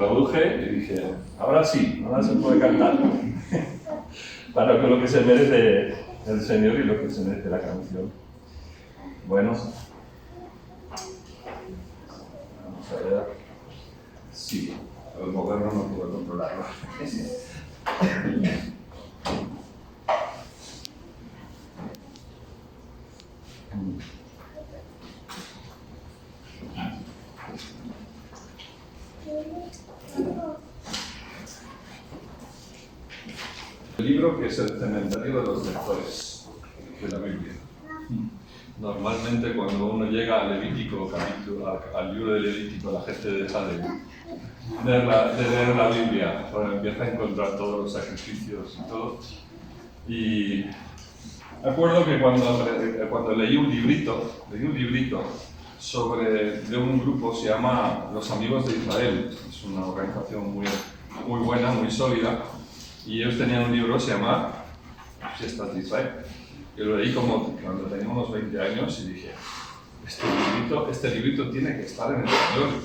reproduje y dije, ahora sí, ahora se puede cantar. Para lo que se merece el Señor y lo que se merece la canción. Bueno, vamos a ver. Sí, al moverlo no puedo controlarlo. El libro que es el cementerio de los lectores de la Biblia. Normalmente cuando uno llega al Levítico, al libro de Levítico, la gente deja de leer la Biblia, pero empieza a encontrar todos los sacrificios y todo. Y me acuerdo que cuando leí un librito de un grupo, se llama Los Amigos de Israel. Es una organización muy buena, muy sólida. Y ellos tenían un libro que se llama Fiestas de Israel. Yo lo leí como cuando tenía unos 20 años y dije, este librito tiene que estar en español.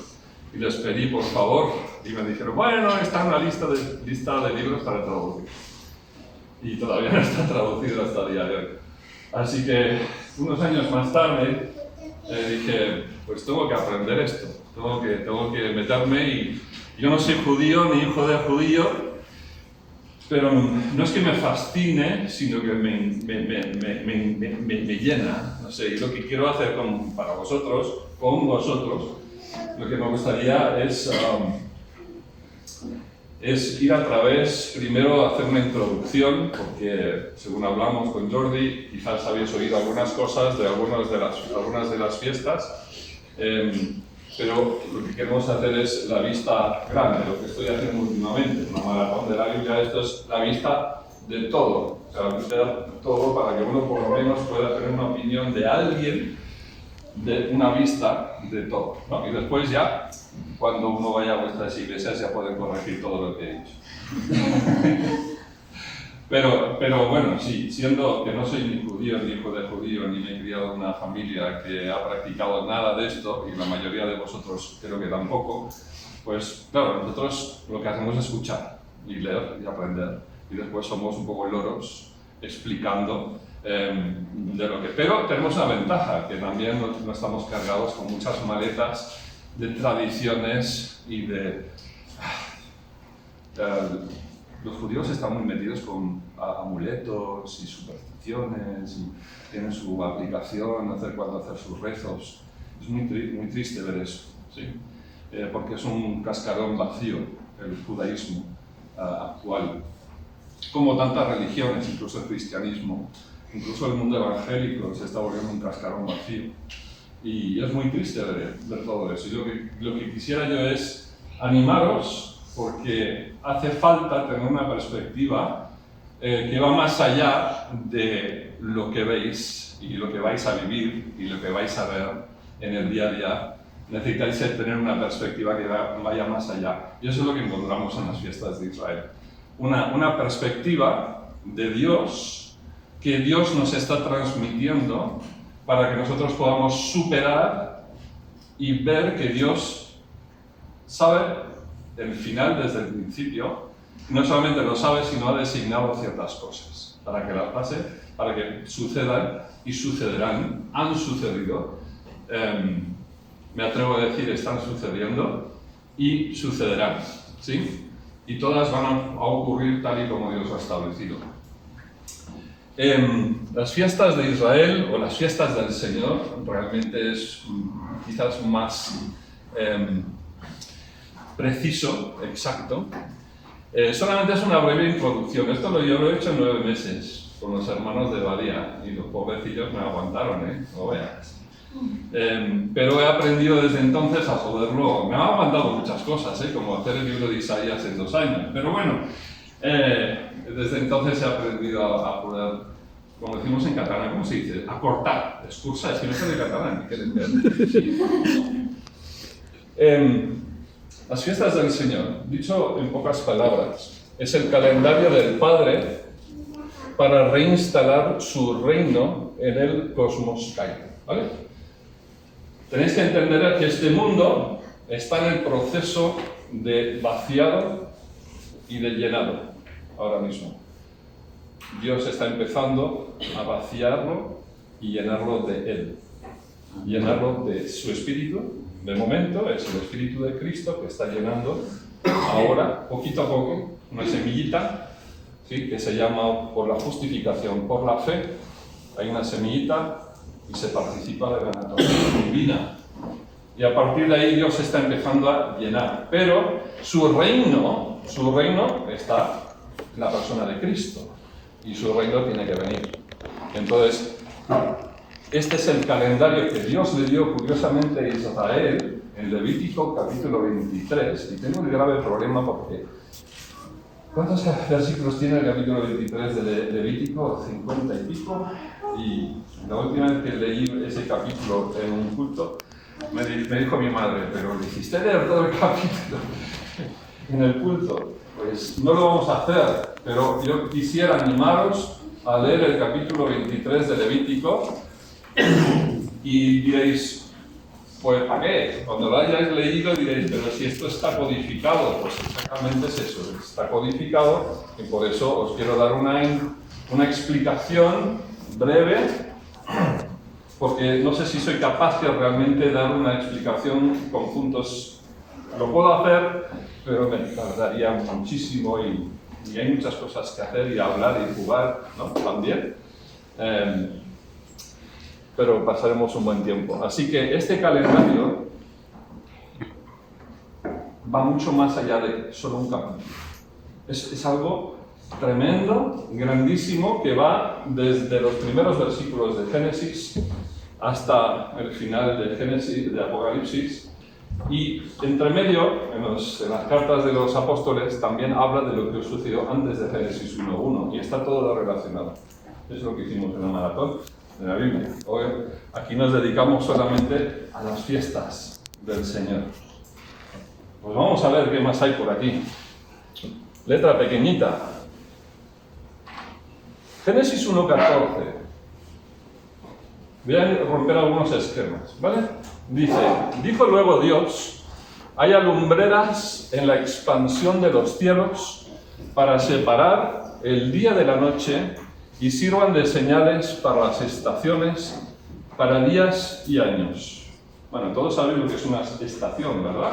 Y les pedí, por favor, y me dijeron, bueno, está en una lista de libros para traducir. Y todavía no está traducido hasta el día de hoy. Así que, unos años más tarde, dije, pues tengo que aprender esto, tengo que meterme y yo no soy judío ni hijo de judío, pero no es que me fascine, sino que me llena, no sé, y lo que quiero hacer con vosotros, lo que me gustaría es ir a través, primero hacer una introducción, porque según hablamos con Jordi, quizás habéis oído algunas cosas de algunas de las fiestas, pero lo que queremos hacer es la vista grande, lo que estoy haciendo últimamente, una maratón de la Biblia. Esto es la vista de todo, o sea, la vista de todo para que uno por lo menos pueda tener una opinión de alguien, de una vista de todo, ¿no? Y después ya, cuando uno vaya a vuestras iglesias, ya pueden corregir todo lo que he dicho. Pero bueno, sí, siendo que no soy ni judío, ni hijo de judío, ni me he criado en una familia que ha practicado nada de esto, y la mayoría de vosotros creo que tampoco, pues claro, nosotros lo que hacemos es escuchar, y leer, y aprender, y después somos un poco loros explicando de lo que... Pero tenemos una ventaja, que también no estamos cargados con muchas maletas de tradiciones y de... Los judíos están muy metidos con amuletos y supersticiones y tienen su aplicación cuando hacer sus rezos. Es muy triste ver eso, ¿sí? Porque es un cascarón vacío el judaísmo actual. Como tantas religiones, incluso el cristianismo, incluso el mundo evangélico se está volviendo un cascarón vacío. Y es muy triste ver todo eso. Y lo que quisiera yo es animaros, porque hace falta tener una perspectiva que va más allá de lo que veis y lo que vais a vivir y lo que vais a ver en el día a día, necesitáis tener una perspectiva que vaya más allá. Y eso es lo que encontramos en las fiestas de Israel. Una perspectiva de Dios que Dios nos está transmitiendo para que nosotros podamos superar y ver que Dios sabe el final desde el principio. No solamente lo sabe, sino ha designado ciertas cosas para que las pase, para que sucedan y sucederán, han sucedido. Me atrevo a decir, están sucediendo y sucederán, ¿sí? Y todas van a ocurrir tal y como Dios ha establecido. Las fiestas de Israel o las fiestas del Señor realmente es quizás más preciso, exacto. Solamente es una breve introducción. Esto yo lo he hecho en 9 meses con los hermanos de Badía y los pobrecillos me aguantaron, no veas. Pero he aprendido desde entonces a poderlo. Me han aguantado muchas cosas, como hacer el libro de Isaías en 2 años. Pero bueno, desde entonces he aprendido a poder, como decimos en catalán, ¿cómo se dice? Acortar. Excusa, es que no sé de catalán. Las fiestas del Señor, dicho en pocas palabras, es el calendario del Padre para reinstalar su reino en el cosmos caído, ¿vale? Tenéis que entender que este mundo está en el proceso de vaciado y de llenado ahora mismo. Dios está empezando a vaciarlo y llenarlo de Él, llenarlo de su Espíritu. De momento es el Espíritu de Cristo que está llenando ahora, poquito a poco, una semillita, ¿sí? Que se llama por la justificación, por la fe. Hay una semillita y se participa de la naturaleza divina. Y a partir de ahí Dios está empezando a llenar. Pero su reino está en la persona de Cristo. Y su reino tiene que venir. Entonces, este es el calendario que Dios le dio curiosamente a Israel en Levítico capítulo 23. Y tengo un grave problema porque ¿cuántos versículos tiene el capítulo 23 de Levítico? 50 y pico. Y la última vez que leí ese capítulo en un culto, me dijo mi madre, pero ¿dijiste leer todo el capítulo en el culto? Pues no lo vamos a hacer, pero yo quisiera animaros a leer el capítulo 23 de Levítico y diréis, pues ¿para qué? Cuando lo hayáis leído diréis, pero si esto está codificado, pues exactamente es eso, está codificado y por eso os quiero dar una explicación breve, porque no sé si soy capaz de realmente dar una explicación con puntos. Lo puedo hacer, pero me tardaría muchísimo y hay muchas cosas que hacer y hablar y jugar, ¿no? También. Pero pasaremos un buen tiempo. Así que este calendario va mucho más allá de solo un capítulo. Es algo tremendo, grandísimo, que va desde los primeros versículos de Génesis hasta el final de Génesis, de Apocalipsis, y entre medio, en las cartas de los apóstoles, también habla de lo que sucedió antes de Génesis 1.1, y está todo relacionado. Es lo que hicimos en la maratón de la Biblia. Hoy, aquí nos dedicamos solamente a las fiestas del Señor. Pues vamos a ver qué más hay por aquí. Letra pequeñita. Génesis 1.14. Voy a romper algunos esquemas, ¿vale? Dice, dijo luego Dios, haya lumbreras en la expansión de los cielos para separar el día de la noche y sirvan de señales para las estaciones, para días y años. Bueno, todos saben lo que es una estación, ¿verdad?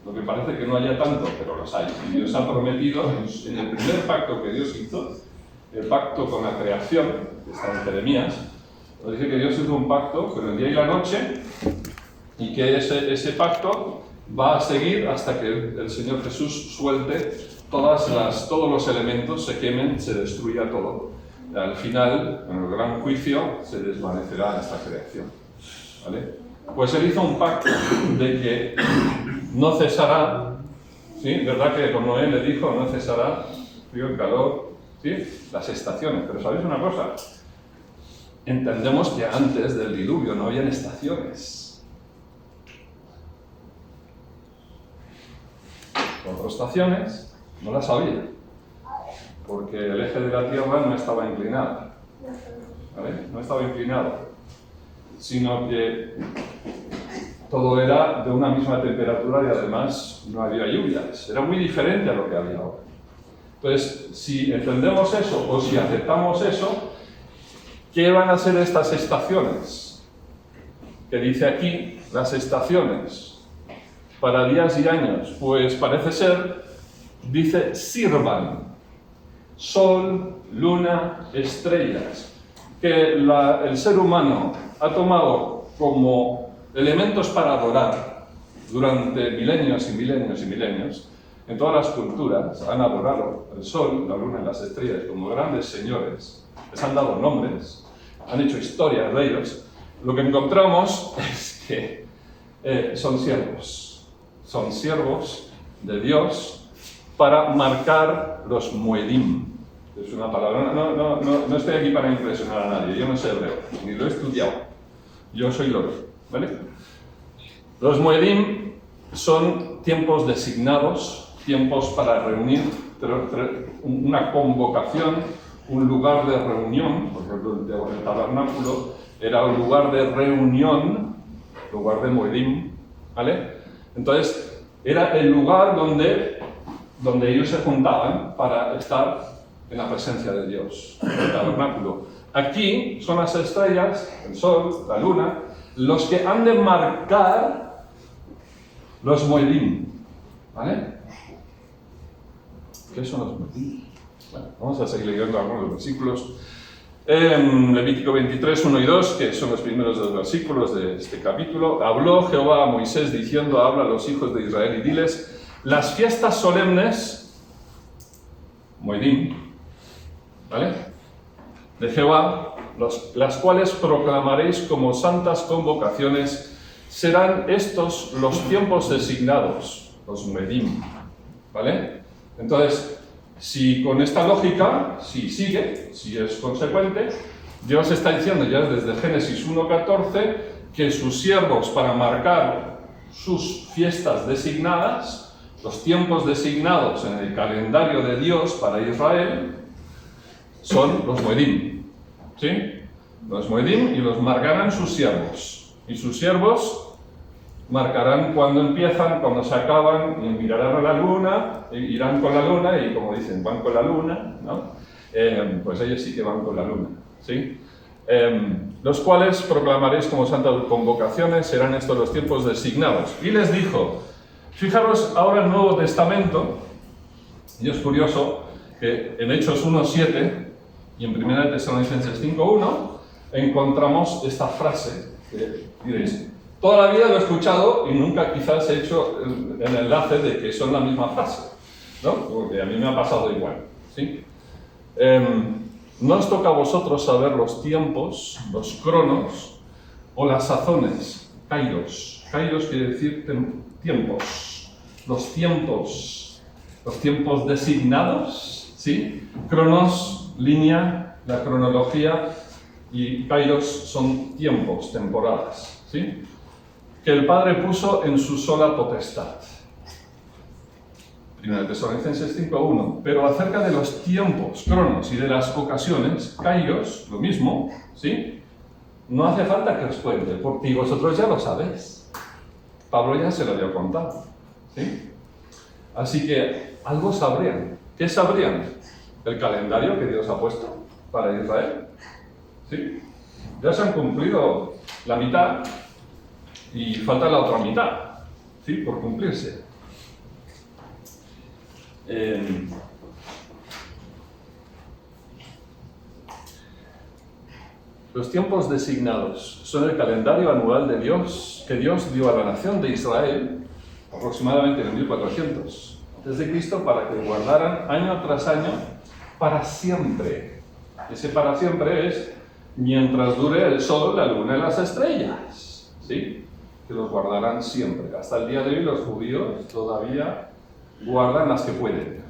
Lo que parece que no haya tanto, pero los hay. Y Dios ha prometido, en el primer pacto que Dios hizo, el pacto con la creación, que está en Jeremías, nos dice que Dios hizo un pacto con el día y la noche, y que ese pacto va a seguir hasta que el Señor Jesús suelte todos los elementos, se quemen, se destruya todo. Al final, en el gran juicio, se desvanecerá esta creación, ¿vale? Pues Él hizo un pacto de que no cesará, ¿sí? ¿Verdad que con Noé le dijo no cesará frío y calor, ¿sí? Las estaciones? Pero ¿sabéis una cosa? entendemos que antes del diluvio no habían estaciones. 4 estaciones no las había, porque el eje de la Tierra no estaba inclinado. ¿Vale? No estaba inclinado, sino que todo era de una misma temperatura y además no había lluvias. Era muy diferente a lo que había ahora. Entonces, si entendemos eso o si aceptamos eso, ¿qué van a ser estas estaciones? Que dice aquí, las estaciones para días y años, pues parece ser, dice, sirvan. Sol, luna, estrellas, que el ser humano ha tomado como elementos para adorar durante milenios y milenios y milenios. En todas las culturas han adorado el sol, la luna y las estrellas como grandes señores, les han dado nombres, han hecho historias de ellos. Lo que encontramos es que son siervos de Dios para marcar los moedim. Es una palabra, no estoy aquí para impresionar a nadie, yo no sé hebreo, ni lo he estudiado, yo soy loro, ¿vale? Los moedim son tiempos designados, tiempos para reunir, una convocación, un lugar de reunión. Por ejemplo, el tabernáculo era un lugar de reunión, lugar de moedim, ¿vale? Entonces, era el lugar donde ellos se juntaban para estar en la presencia de Dios, en el tabernáculo. Aquí son las estrellas, el sol, la luna, los que han de marcar los moedim, ¿vale? ¿Qué son los moedim? Bueno, vamos a seguir leyendo algunos versículos. Levítico 23, 1 y 2, que son los primeros dos versículos de este capítulo. Habló Jehová a Moisés diciendo, habla a los hijos de Israel y diles, las fiestas solemnes, moedim, ¿vale?, de Jehová, las cuales proclamaréis como santas convocaciones, serán estos los tiempos designados, los moedim, ¿vale? Entonces, si con esta lógica, si sigue, si es consecuente, Dios está diciendo ya desde Génesis 1:14 que sus siervos para marcar sus fiestas designadas, los tiempos designados en el calendario de Dios para Israel, son los moedim, ¿sí? Los moedim, y los marcarán sus siervos. Y sus siervos marcarán cuándo empiezan, cuándo se acaban, y mirarán a la luna, irán con la luna, y como dicen, van con la luna, ¿no? Pues ellos sí que van con la luna, ¿sí? Los cuales proclamaréis como santas convocaciones, serán estos los tiempos designados. Y les dijo, fijaros ahora el Nuevo Testamento, y es curioso que en Hechos 1:7 y en 1 Tesalonicenses 5:1 encontramos esta frase, que diréis, toda la vida lo he escuchado y nunca quizás he hecho el enlace de que son la misma frase, ¿no? Porque a mí me ha pasado igual, ¿sí? No os toca a vosotros saber los tiempos, los cronos o las sazones, kairos. Kairos quiere decir tiempos, los tiempos designados, ¿sí? Cronos, línea, la cronología, y kairos son tiempos, temporadas, ¿sí? Que el Padre puso en su sola potestad. 1 Tesalonicenses 5:1. Pero acerca de los tiempos, cronos, y de las ocasiones, kairos, lo mismo, ¿sí? No hace falta que os cuente, porque vosotros ya lo sabéis. Pablo ya se lo había contado, ¿sí? Así que algo sabrían. ¿Qué sabrían? El calendario que Dios ha puesto para Israel, ¿sí? Ya se han cumplido la mitad y falta la otra mitad, ¿sí?, por cumplirse. Los tiempos designados son el calendario anual de Dios, que Dios dio a la nación de Israel aproximadamente en el 1400 a.C. para que guardaran año tras año para siempre. Ese para siempre es mientras dure el sol, la luna y las estrellas, ¿sí? Que los guardarán siempre. Hasta el día de hoy los judíos todavía guardan las que pueden.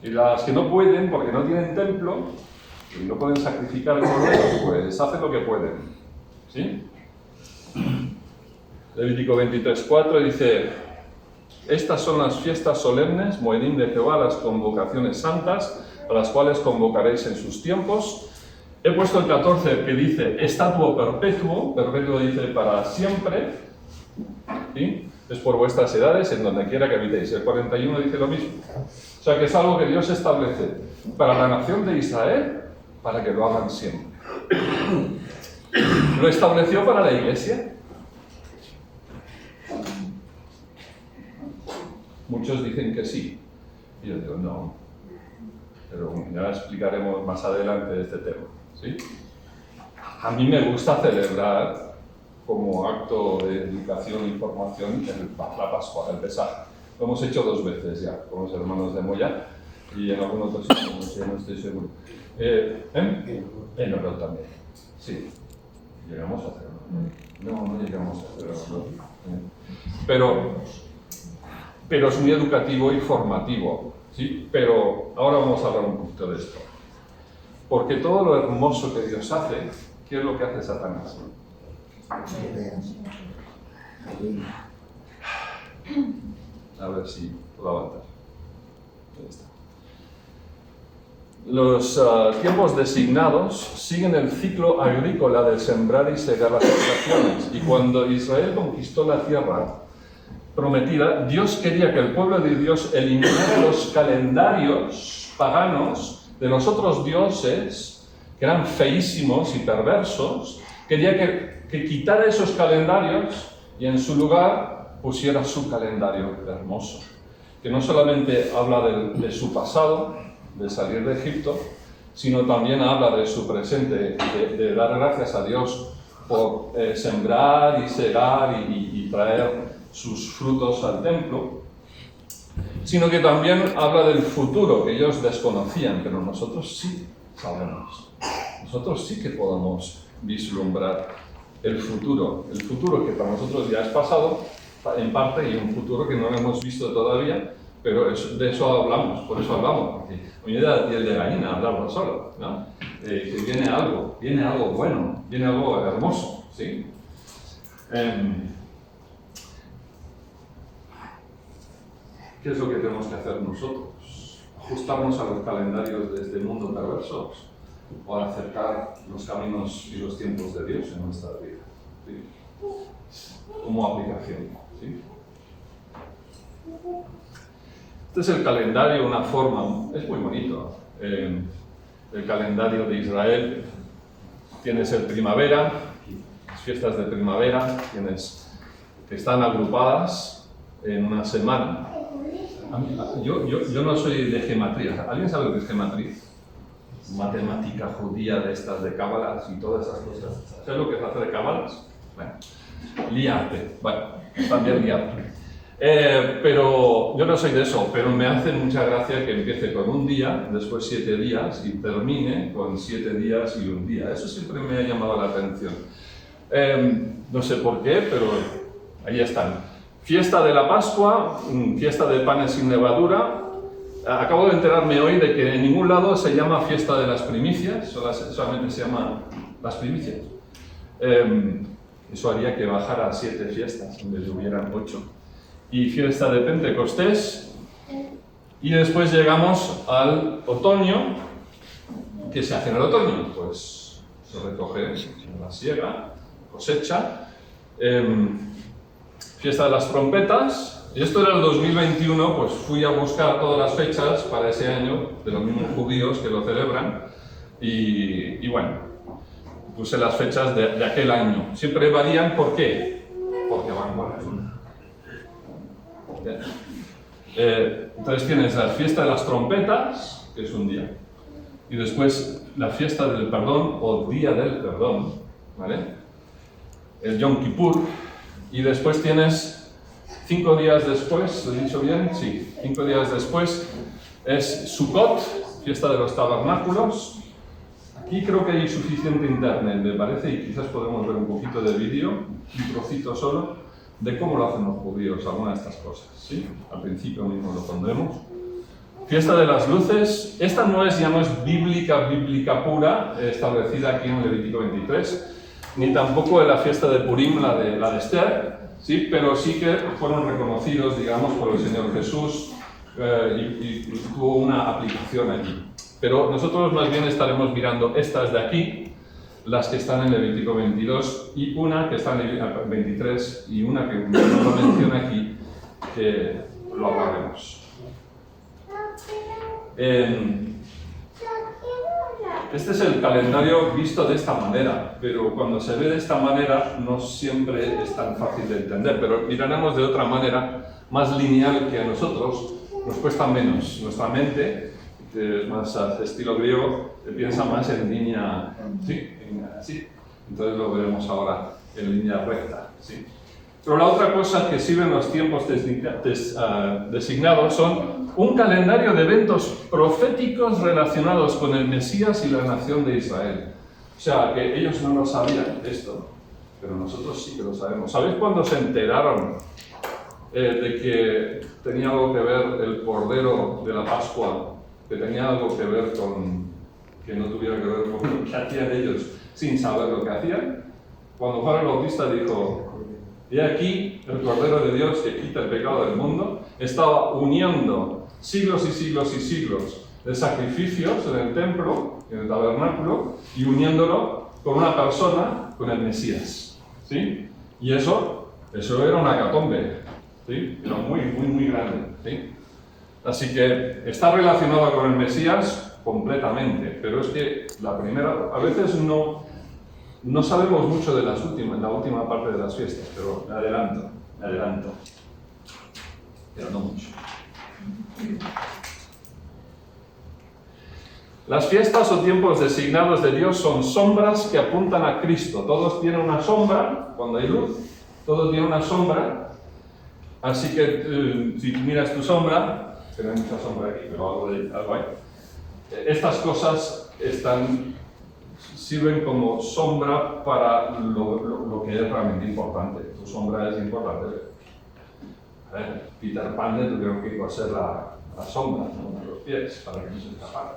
Y las que no pueden, porque no tienen templo, Si no pueden sacrificar corderos, pues hacen lo que pueden. ¿Sí? Levítico 23:4 dice: estas son las fiestas solemnes, Moedim de Jehová, las convocaciones santas, a las cuales convocaréis en sus tiempos. He puesto el 14 que dice estatuo perpetuo, perpetuo dice para siempre, ¿sí? Es por vuestras edades, en donde quiera que habitéis. El 41 dice lo mismo. O sea que es algo que Dios establece para la nación de Israel, para que lo hagan siempre. ¿Lo estableció para la iglesia? Muchos dicen que sí. Y yo digo, no. Pero ya explicaremos más adelante este tema. ¿Sí? A mí me gusta celebrar como acto de educación e información la Pascua, el Pesaj. Lo hemos hecho 2 veces ya, con los hermanos de Moya y en algunos otros sitios, no estoy seguro. En Oro también. Sí. ¿Llegamos a hacerlo? No llegamos a hacerlo. Pero es muy educativo y formativo. ¿Sí? Pero ahora vamos a hablar un poquito de esto. Porque todo lo hermoso que Dios hace, ¿qué es lo que hace Satanás? A ver si puedo avanzar. Ahí está. Los tiempos designados siguen el ciclo agrícola de sembrar y segar las estaciones. Y cuando Israel conquistó la tierra prometida, Dios quería que el pueblo de Dios eliminara los calendarios paganos de los otros dioses, que eran feísimos y perversos. Quería que quitara esos calendarios y en su lugar pusiera su calendario hermoso, que no solamente habla de su pasado, de salir de Egipto, sino también habla de su presente, de dar gracias a Dios por sembrar y segar y traer sus frutos al templo, sino que también habla del futuro que ellos desconocían, pero nosotros sí sabemos. Nosotros sí que podemos vislumbrar el futuro que para nosotros ya es pasado, en parte, y un futuro que no hemos visto todavía, pero de eso hablamos, por eso hablamos, porque a mí me da piel de gallina hablarlo solo, ¿no? Que viene algo bueno, viene algo hermoso, ¿sí? ¿Qué es lo que tenemos que hacer nosotros? ¿Ajustarnos a los calendarios de este mundo perverso o acercar los caminos y los tiempos de Dios en nuestra vida? ¿Sí? Como aplicación, ¿sí? Este es el calendario, una forma, es muy bonito. El calendario de Israel, tienes el primavera, las fiestas de primavera, que están agrupadas en una semana. Yo no soy de gematría. ¿Alguien sabe lo que es gematría? Matemática judía de estas de cábalas y todas esas cosas. ¿Sabes lo que es hacer cábalas? Bueno, liarte. Bueno, también liarte. Pero yo no soy de eso, pero me hace mucha gracia que empiece con un día, después 7 días y termine con 7 días y un día. Eso siempre me ha llamado la atención. No sé por qué, pero ahí están. Fiesta de la Pascua, fiesta de panes sin levadura. Acabo de enterarme hoy de que en ningún lado se llama fiesta de las primicias, solamente se llama las primicias. Eso haría que bajara a 7 fiestas, en vez de hubieran 8. Y fiesta de Pentecostés. Y después llegamos al otoño. ¿Qué se hace en el otoño? Pues se recoge la siega, cosecha. Fiesta de las trompetas, y esto era el 2021, pues fui a buscar todas las fechas para ese año, de los mismos judíos que lo celebran, y bueno, puse las fechas de aquel año. Siempre varían, ¿por qué? Porque van con la luna. Entonces tienes la fiesta de las trompetas, que es un día, y después la fiesta del perdón, o día del perdón, ¿vale? El Yom Kippur. Y después tienes 5 días después, ¿lo he dicho bien? Sí, 5 días después es Sukkot, fiesta de los tabernáculos. Aquí creo que hay suficiente internet, me parece, y quizás podemos ver un poquito de vídeo, un trocito solo, de cómo lo hacen los judíos, algunas de estas cosas, ¿sí? Al principio mismo lo pondremos. Fiesta de las luces, esta ya no es bíblica pura, establecida aquí en Levítico 23, ni tampoco en la fiesta de Purim, la de Esther, ¿sí? Pero sí que fueron reconocidos, digamos, por el Señor Jesús y tuvo una aplicación allí. Pero nosotros más bien estaremos mirando estas de aquí, las que están en Levítico 22 y una que está en 23 y una que no lo menciona aquí, que lo hablaremos. Este es el calendario visto de esta manera, pero cuando se ve de esta manera no siempre es tan fácil de entender, pero miraremos de otra manera, más lineal que a nosotros, nos cuesta menos. Nuestra mente, que es más estilo griego, piensa más en línea, ¿sí? Así. Entonces lo veremos ahora en línea recta, ¿sí? Pero la otra cosa que sirven los tiempos designados son un calendario de eventos proféticos relacionados con el Mesías y la nación de Israel. O sea, que ellos no lo sabían esto, pero nosotros sí que lo sabemos. ¿Sabéis cuándo se enteraron de que tenía algo que ver el Cordero de la Pascua, que tenía algo que ver con, que no tuviera que ver con lo que hacían ellos sin saber lo que hacían? Cuando Juan el Bautista dijo: y aquí el Cordero de Dios que quita el pecado del mundo, estaba uniendo siglos y siglos y siglos de sacrificios en el templo, en el tabernáculo, y uniéndolo con una persona, con el Mesías, ¿sí? Y eso era una hecatombe, ¿sí? Era muy grande, ¿sí? Así que está relacionado con el Mesías completamente, pero es que la primera, a veces no sabemos mucho de la última parte de las fiestas, pero me adelanto, pero no mucho. Las fiestas o tiempos designados de Dios son sombras que apuntan a Cristo. Todos tienen una sombra, cuando hay luz, todo tiene una sombra. Así que si miras tu sombra, que no hay mucha sombra aquí, pero algo hay. Estas cosas sirven como sombra para lo que es realmente importante. Tu sombra es importante. A ver, Peter Pan le tuvieron que coser la sombra, ¿no?, a los pies para que no se escapara.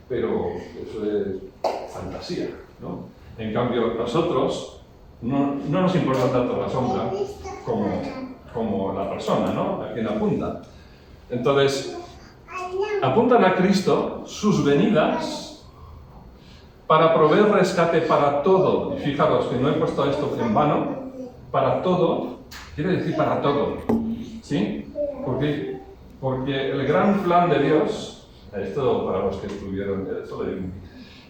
Pero eso es fantasía, ¿no? En cambio, nosotros no nos importa tanto la sombra como la persona, ¿no?, a quien apunta. Entonces, apuntan a Cristo, sus venidas, para proveer rescate para todo. Y fijaros que no he puesto esto en vano. Para todo, quiere decir para todo, ¿sí? Porque el gran plan de Dios, esto para los que estuvieron, eso lo digo,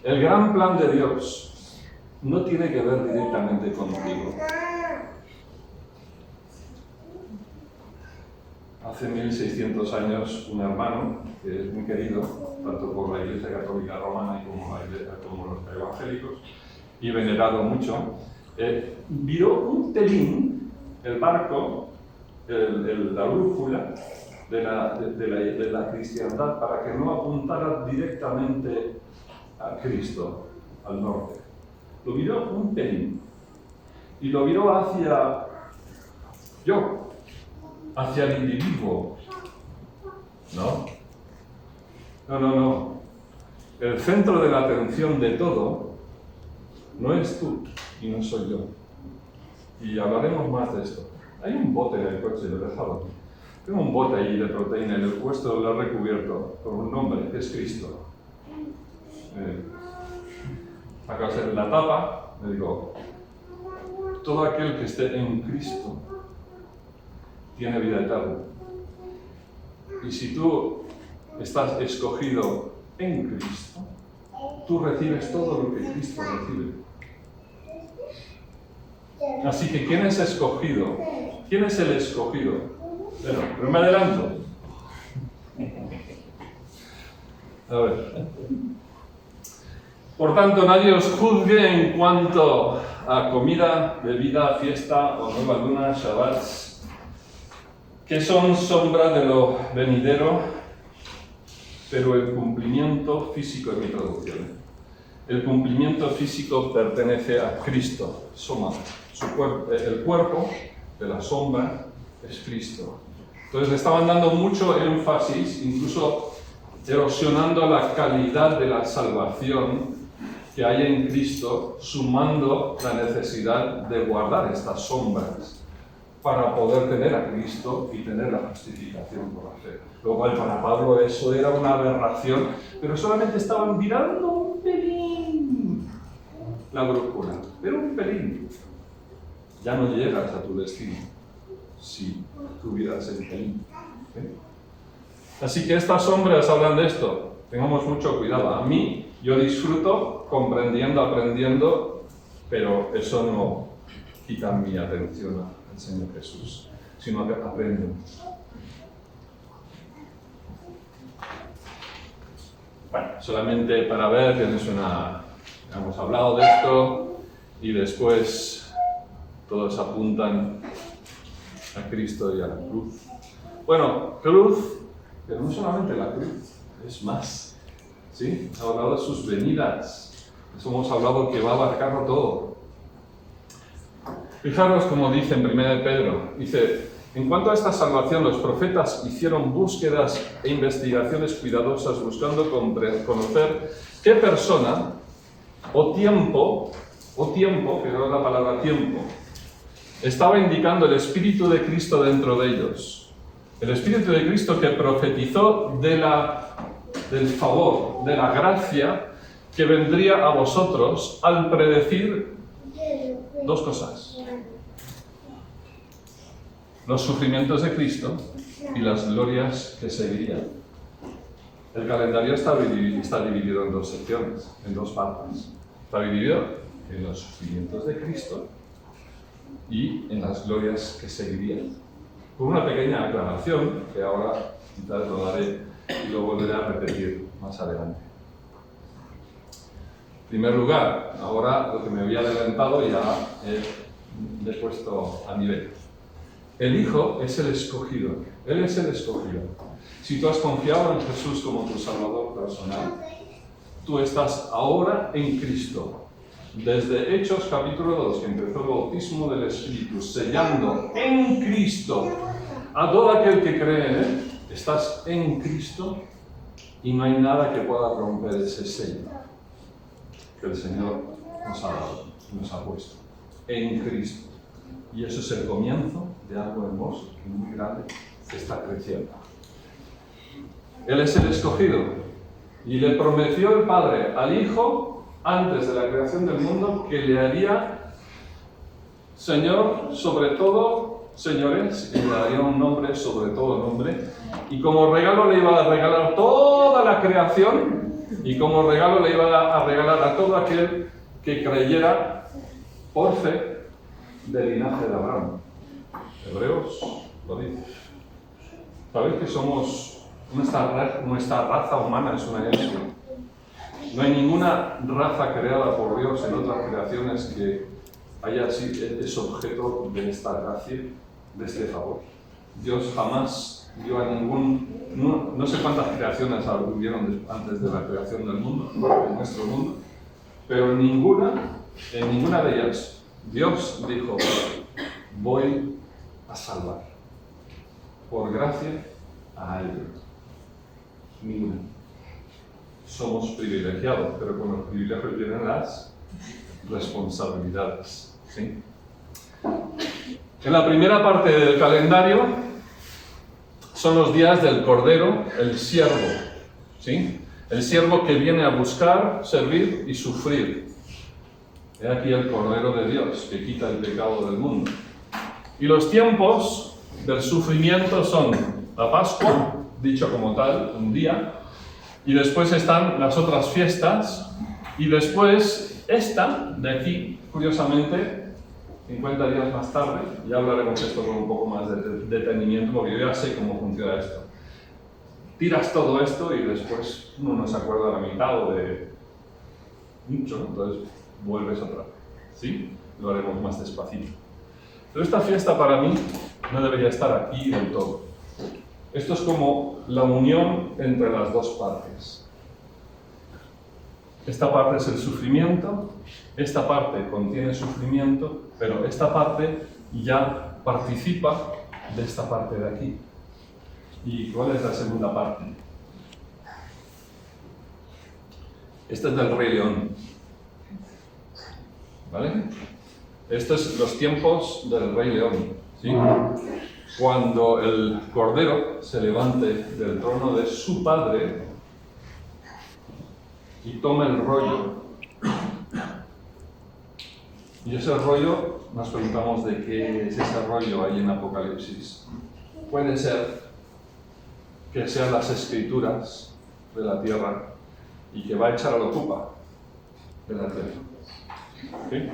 el gran plan de Dios no tiene que ver directamente contigo. Hace 1600 años, un hermano, que es muy querido, tanto por la Iglesia Católica Romana como los evangélicos, y venerado mucho, viró un pelín el barco, la brújula de la cristiandad, para que no apuntara directamente a Cristo, al norte. Lo viró un pelín, y lo viró hacia el individuo. No. El centro de la atención de todo no es tú y no soy yo. Y hablaremos más de esto. Hay un bote en el coche, lo he dejado. Tengo un bote allí de proteína y el puesto lo he recubierto con un nombre, que es Cristo. Acá en la tapa, me digo: todo aquel que esté en Cristo tiene vida eterna. Y si tú estás escogido en Cristo, tú recibes todo lo que Cristo recibe. Así que, ¿quién es escogido? ¿Quién es el escogido? Bueno, pero me adelanto. A ver. Por tanto, nadie os juzgue en cuanto a comida, bebida, fiesta o nueva luna, shabbats, que son sombra de lo venidero, pero el cumplimiento físico, es mi traducción. El cumplimiento físico pertenece a Cristo, Soma. El cuerpo de la sombra es Cristo. Entonces le estaban dando mucho énfasis, incluso erosionando la calidad de la salvación que hay en Cristo, sumando la necesidad de guardar estas sombras para poder tener a Cristo y tener la justificación por la fe. Lo cual para Pablo eso era una aberración, pero solamente estaban mirando un pelín la brújula, pero un pelín. Ya no llegas a tu destino si tuvieras el pelín. ¿Eh? Así que estas sombras hablan de esto. Tengamos mucho cuidado. A mí, yo disfruto comprendiendo, aprendiendo, pero eso no quita mi atención al Señor Jesús, sino que aprendo. Bueno, solamente para ver, hemos hablado de esto y después todos apuntan a Cristo y a la cruz. Bueno, cruz, pero no solamente la cruz, es más. ¿Sí? Ha hablado de sus venidas. Eso hemos hablado que va a abarcarlo todo. Fijaros como dice en 1 Pedro, dice, en cuanto a esta salvación, los profetas hicieron búsquedas e investigaciones cuidadosas buscando conocer qué persona o tiempo, fijaros la palabra tiempo, estaba indicando el Espíritu de Cristo dentro de ellos. El Espíritu de Cristo que profetizó del favor, de la gracia que vendría a vosotros al predecir dos cosas: los sufrimientos de Cristo y las glorias que seguirían. El calendario está dividido en dos secciones, en dos partes. Está dividido en los sufrimientos de Cristo y en las glorias que seguirían. Con una pequeña aclaración que ahora quizás lo daré y lo volveré a repetir más adelante. En primer lugar, ahora lo que me había adelantado ya he puesto a nivel. El Hijo es el escogido. Él es el escogido. Si tú has confiado en Jesús como tu Salvador personal, tú estás ahora en Cristo. Desde Hechos capítulo 2, que empezó el bautismo del Espíritu, sellando en Cristo a todo aquel que cree en Él, estás en Cristo y no hay nada que pueda romper ese sello que el Señor nos ha dado, nos ha puesto en Cristo. Y eso es el comienzo de algo hermoso y muy grande que está creciendo. Él es el escogido y le prometió el Padre al Hijo antes de la creación del mundo que le haría Señor sobre todo señores, y le daría un nombre sobre todo nombre, y como regalo le iba a regalar toda la creación, y como regalo le iba a regalar a todo aquel que creyera por fe del linaje de Abraham. Hebreos lo dice. ¿Sabéis que somos nuestra raza humana es una herencia? No hay ninguna raza creada por Dios en otras creaciones que es objeto de esta gracia, de este favor. Dios jamás dio a no sé cuántas creaciones hubieron antes de la creación del mundo, de nuestro mundo, pero en ninguna de ellas Dios dijo, voy a salvar por gracia a alguien. Ninguna. Somos privilegiados, pero con los privilegios vienen las responsabilidades. ¿Sí? En la primera parte del calendario son los días del Cordero, el siervo. ¿Sí? El siervo que viene a buscar, servir y sufrir. He aquí el Cordero de Dios que quita el pecado del mundo. Y los tiempos del sufrimiento son la Pascua, dicho como tal, un día, y después están las otras fiestas, y después esta de aquí, curiosamente, 50 días más tarde, ya hablaremos esto con un poco más de detenimiento, porque yo ya sé cómo funciona esto. Tiras todo esto y después uno no se acuerda de la mitad o de mucho, entonces vuelves otra vez. ¿Sí? Lo haremos más despacito. Pero esta fiesta para mí no debería estar aquí del todo. Esto es como la unión entre las dos partes. Esta parte es el sufrimiento, esta parte contiene sufrimiento, pero esta parte ya participa de esta parte de aquí. ¿Y cuál es la segunda parte? Este es del Rey León. ¿Vale? Estos son los tiempos del Rey León. ¿Sí? Cuando el Cordero se levante del trono de su padre y tome el rollo. Y ese rollo, nos preguntamos de qué es ese rollo ahí en Apocalipsis. Puede ser que sean las escrituras de la tierra y que va a echar al ocupa de la tierra. ¿Sí?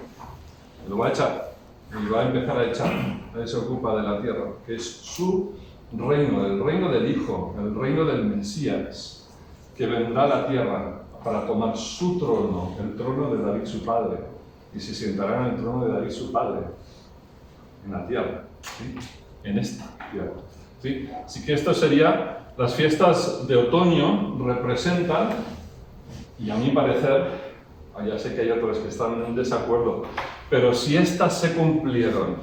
Lo va a echar y va a empezar a echar a ese ocupa de la tierra, que es su reino, el reino del Hijo, el reino del Mesías, que vendrá a la tierra para tomar su trono, el trono de David su padre, y se sentará en el trono de David su padre, en la tierra, ¿sí? En esta tierra. ¿Sí? Así que esto sería, las fiestas de otoño representan, y a mi parecer, ya sé que hay otros que están en desacuerdo, pero si estas se cumplieron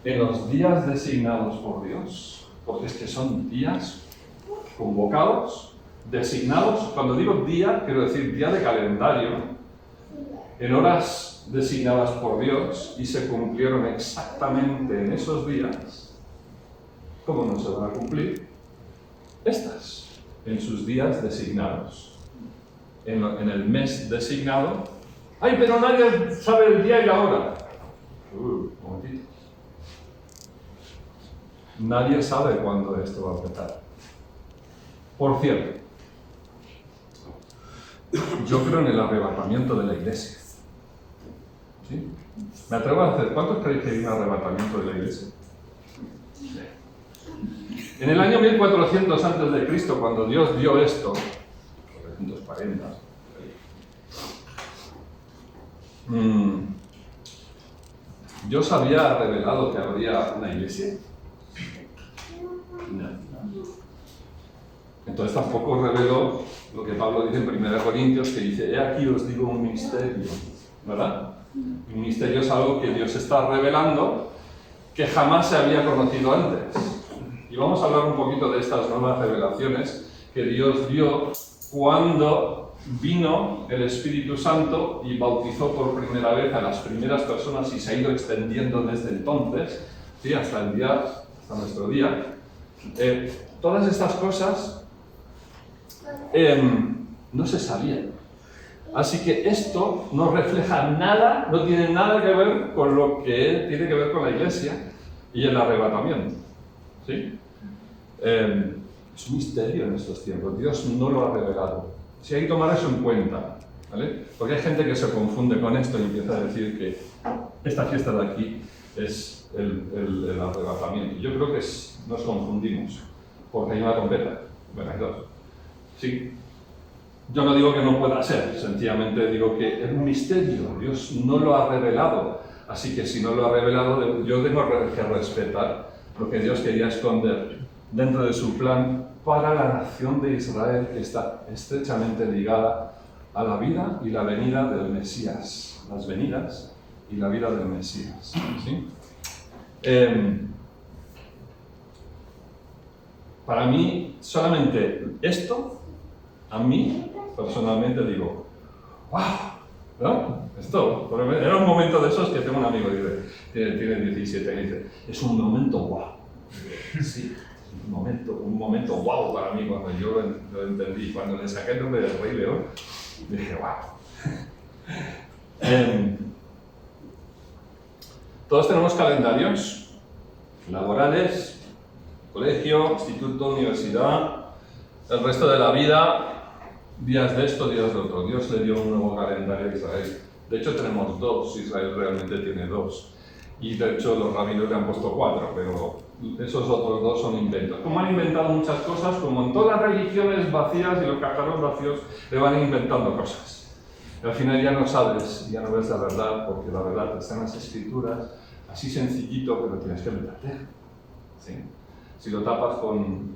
en los días designados por Dios, porque es que son días convocados, designados, cuando digo día, quiero decir día de calendario, en horas designadas por Dios, y se cumplieron exactamente en esos días, ¿cómo no se van a cumplir estas en sus días designados? En el mes designado. ¡Ay, pero nadie sabe el día y la hora! Un momentito. Nadie sabe cuándo esto va a empezar. Por cierto, yo creo en el arrebatamiento de la Iglesia. ¿Sí? Me atrevo a hacer. ¿Cuántos creéis que hay un arrebatamiento de la Iglesia? En el año 1400 a.C., cuando Dios dio esto, 440, ¿Dios había revelado que habría una iglesia? No. Entonces tampoco reveló lo que Pablo dice en 1 Corintios, que dice, he aquí os digo un misterio, ¿verdad? Un misterio es algo que Dios está revelando que jamás se había conocido antes. Y vamos a hablar un poquito de estas nuevas revelaciones que Dios dio cuando vino el Espíritu Santo y bautizó por primera vez a las primeras personas y se ha ido extendiendo desde entonces, ¿sí? hasta nuestro día. Todas estas cosas no se sabían. Así que esto no refleja nada, no tiene nada que ver con lo que tiene que ver con la Iglesia y el arrebatamiento. ¿Sí? Es un misterio en estos tiempos. Dios no lo ha revelado. Si hay que tomar eso en cuenta, ¿vale? Porque hay gente que se confunde con esto y empieza a decir que esta fiesta de aquí es el arrebatamiento. Yo creo que nos confundimos, porque hay una trompeta. Bueno, hay dos. Sí. Yo no digo que no pueda ser, sencillamente digo que es un misterio. Dios no lo ha revelado. Así que si no lo ha revelado, yo tengo que respetar lo que Dios quería esconder dentro de su plan para la nación de Israel, que está estrechamente ligada a la vida y la venida del Mesías. Las venidas y la vida del Mesías. ¿Sí? Para mí, solamente esto, a mí, personalmente digo, ¡wow! ¿No? Esto, era un momento de esos que tengo un amigo, tiene 17, y dice, es un momento wow. Sí. Un momento wow para mí cuando yo lo entendí. Cuando le saqué el nombre del Rey León, dije, wow. Todos tenemos calendarios laborales, colegio, instituto, universidad, el resto de la vida, días de esto, días de otro. Dios le dio un nuevo calendario a Israel. De hecho tenemos dos, Israel realmente tiene dos. Y de hecho los rabinos le han puesto 4, pero esos otros 2 son inventos. Como han inventado muchas cosas, como en todas las religiones vacías y los cajarros vacíos le van inventando cosas. Y al final ya no sabes, ya no ves la verdad, porque la verdad está en las escrituras, así sencillito, pero tienes que meterte. ¿Sí? Si lo tapas con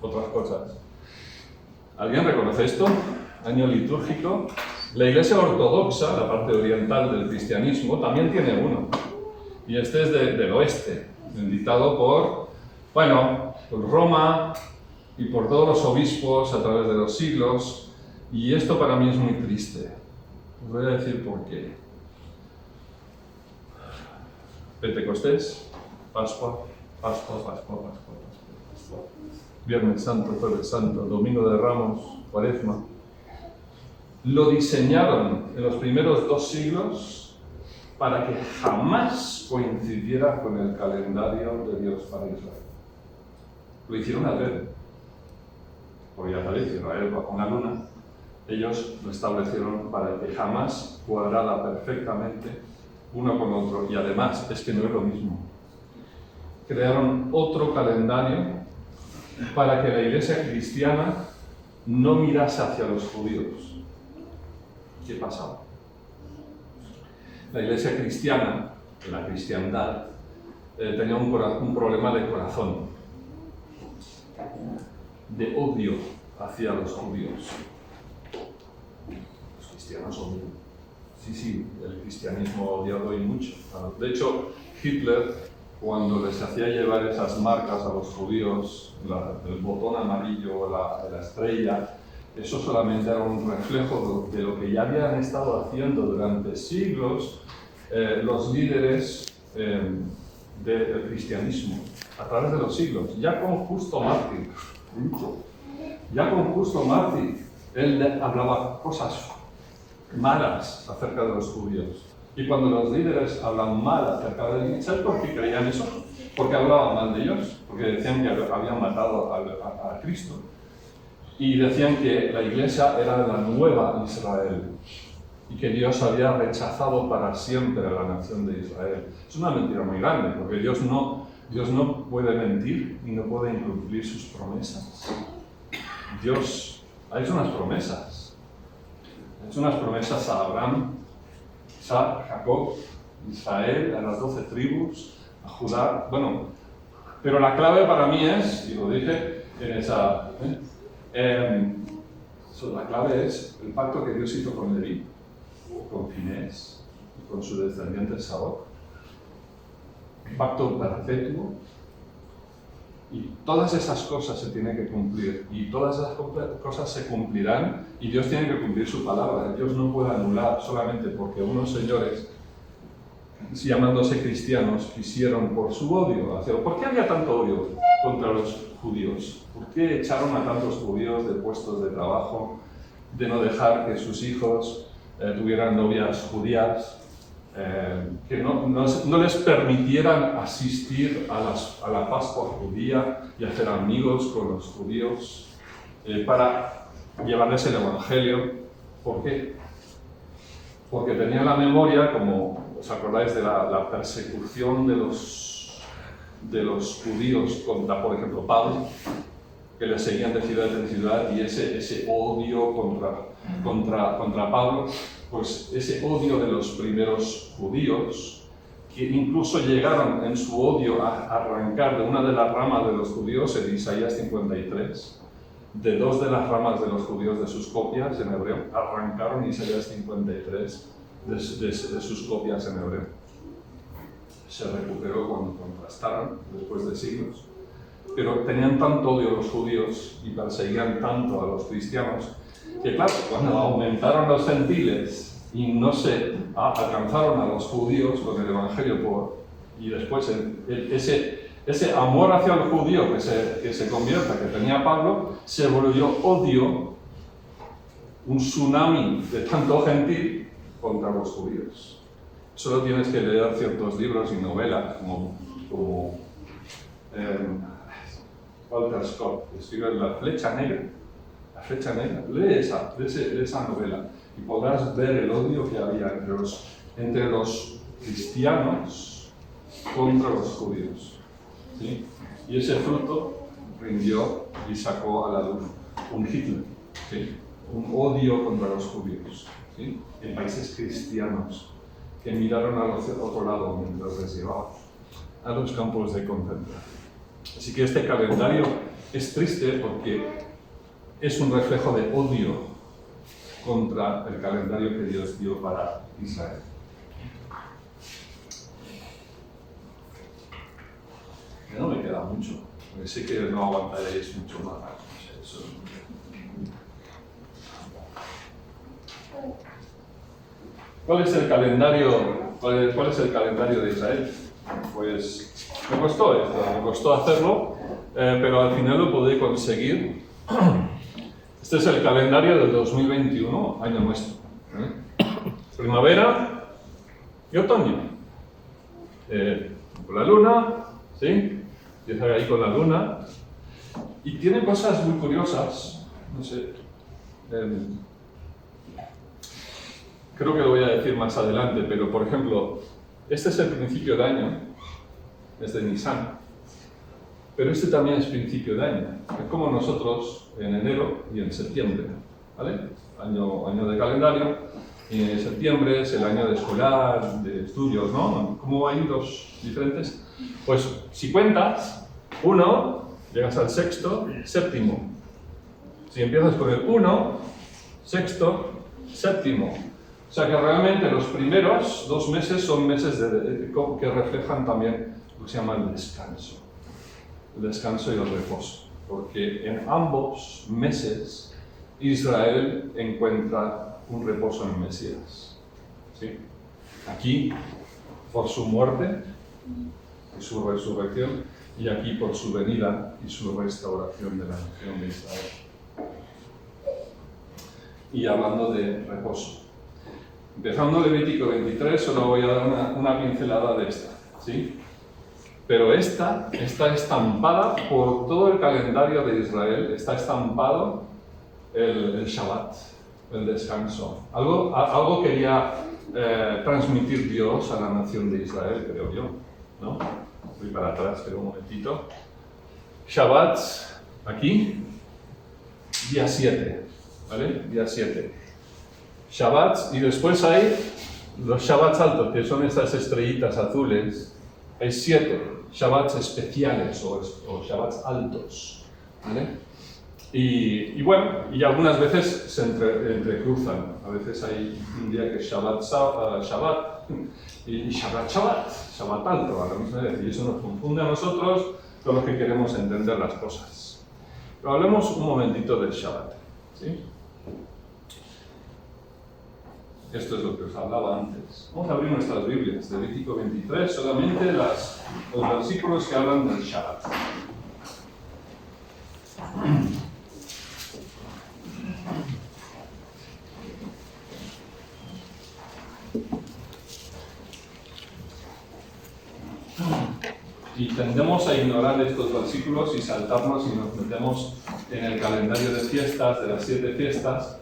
otras cosas. ¿Alguien reconoce esto? Año litúrgico. La Iglesia Ortodoxa, la parte oriental del cristianismo, también tiene uno. Y este es del oeste, dictado por Roma y por todos los obispos a través de los siglos. Y esto para mí es muy triste. Os voy a decir por qué. Pentecostés, Pascua. Viernes Santo, Jueves Santo, Domingo de Ramos, Cuaresma. Lo diseñaron en los primeros 2 siglos para que jamás coincidiera con el calendario de Dios para Israel. Lo hicieron a ver, porque ya sabéis, Israel va con la luna. Ellos lo establecieron para que jamás cuadrara perfectamente uno con otro. Y además, es que no es lo mismo. Crearon otro calendario para que la iglesia cristiana no mirase hacia los judíos. ¿Qué pasaba? La iglesia cristiana, la cristiandad, tenía un problema de corazón, de odio hacia los judíos. Los cristianos odian. Sí, el cristianismo odiado y mucho. De hecho, Hitler, cuando les hacía llevar esas marcas a los judíos, el botón amarillo, la estrella, eso solamente era un reflejo de lo que ya habían estado haciendo durante siglos los líderes del cristianismo, a través de los siglos. Ya con Justo Mártir, él hablaba cosas malas acerca de los judíos. Y cuando los líderes hablan mal acerca de ellos, ¿sabes por qué creían eso? Porque hablaban mal de ellos, porque decían que habían matado a Cristo. Y decían que la iglesia era la nueva Israel y que Dios había rechazado para siempre a la nación de Israel. Es una mentira muy grande, porque Dios no puede mentir y no puede incumplir sus promesas. Dios ha hecho unas promesas. Ha hecho unas promesas a Abraham, Isaac, Jacob, Israel, a las 12 tribus, a Judá. Bueno, pero la clave para mí es, y lo dije en esa... la clave es el pacto que Dios hizo con Leví, con Finés y con su descendiente Sadoc. Un pacto perpetuo. Y todas esas cosas se tienen que cumplir. Y todas esas cosas se cumplirán y Dios tiene que cumplir su palabra. Dios no puede anular solamente porque unos señores, llamándose cristianos, quisieron por su odio hacer. ¿Por qué había tanto odio contra los judíos? ¿Por qué echaron a tantos judíos de puestos de trabajo, de no dejar que sus hijos tuvieran novias judías, que no les permitieran asistir a la Pascua judía y hacer amigos con los judíos para llevarles el Evangelio? ¿Por qué? Porque tenían la memoria, como os acordáis de la persecución de los judíos contra, por ejemplo, Pablo, que le seguían de ciudad en ciudad, y ese odio contra Pablo, pues ese odio de los primeros judíos, que incluso llegaron en su odio a arrancar de una de las ramas de los judíos, en Isaías 53, de 2 de las ramas de los judíos de sus copias en hebreo, arrancaron Isaías 53 de sus copias en hebreo. Se recuperó cuando contrastaron, después de siglos. Pero tenían tanto odio los judíos y perseguían tanto a los cristianos, que claro, cuando aumentaron los gentiles y no se alcanzaron a los judíos con el Evangelio y después ese amor hacia el judío que se convierta, que tenía Pablo, se volvió odio, un tsunami de tanto gentil contra los judíos. Solo tienes que leer ciertos libros y novelas como Walter Scott, que escribe La Flecha Negra. La Flecha Negra, lee esa novela y podrás ver el odio que había entre los cristianos contra los judíos. ¿Sí? Y ese fruto rindió y sacó a la luz un Hitler, ¿sí? Un odio contra los judíos, ¿sí? En países cristianos que miraron al otro lado mientras les llevaba a los campos de concentración. Así que este calendario es triste porque es un reflejo de odio contra el calendario que Dios dio para Israel. No me queda mucho, porque sé que no aguantaréis mucho más. ¿Cuál es el calendario, cuál es el calendario de Israel? Pues me costó hacerlo, pero al final lo pude conseguir. Este es el calendario del 2021, año nuestro. Primavera y otoño. Con la luna, ¿sí? Empieza ahí con la luna. Y tiene cosas muy curiosas, no sé. Creo que lo voy a decir más adelante, pero por ejemplo, este es el principio de año, es de Nisan, pero este también es principio de año. Es como nosotros en enero y en septiembre, ¿vale? Año de calendario, y en septiembre es el año de escolar, de estudios, ¿no? ¿Cómo hay dos diferentes? Pues si cuentas, 1, llegas al sexto, séptimo. Si empiezas con el 1, sexto, séptimo. O sea que realmente los primeros 2 meses son meses que reflejan también lo que se llama el descanso y el reposo. Porque en ambos meses Israel encuentra un reposo en el Mesías. ¿Sí? Aquí por su muerte y su resurrección, y aquí por su venida y su restauración de la nación de Israel. Y hablando de reposo. Empezando Levítico 23, solo voy a dar una pincelada de esta, ¿sí? Pero esta está estampada por todo el calendario de Israel, está estampado el Shabbat, el descanso. Algo quería transmitir Dios a la nación de Israel, creo yo, ¿no? Voy para atrás, pero un momentito. Shabbat, aquí, día 7, ¿vale? Día 7. Shabbats, y después hay los Shabbats altos, que son estas estrellitas azules. Hay 7 Shabbats especiales o Shabbats altos, ¿vale? Y bueno, y algunas veces se entrecruzan. A veces hay un día que es Shabbat y Shabbat alto a la misma vez. Y eso nos confunde a nosotros con los que queremos entender las cosas. Pero hablemos un momentito del Shabbat, ¿sí? Esto es lo que os hablaba antes. Vamos a abrir nuestras Biblias, Levítico 23, solamente los versículos que hablan del Shabbat. Y tendemos a ignorar estos versículos y saltarnos y nos metemos en el calendario de fiestas, de las 7 fiestas,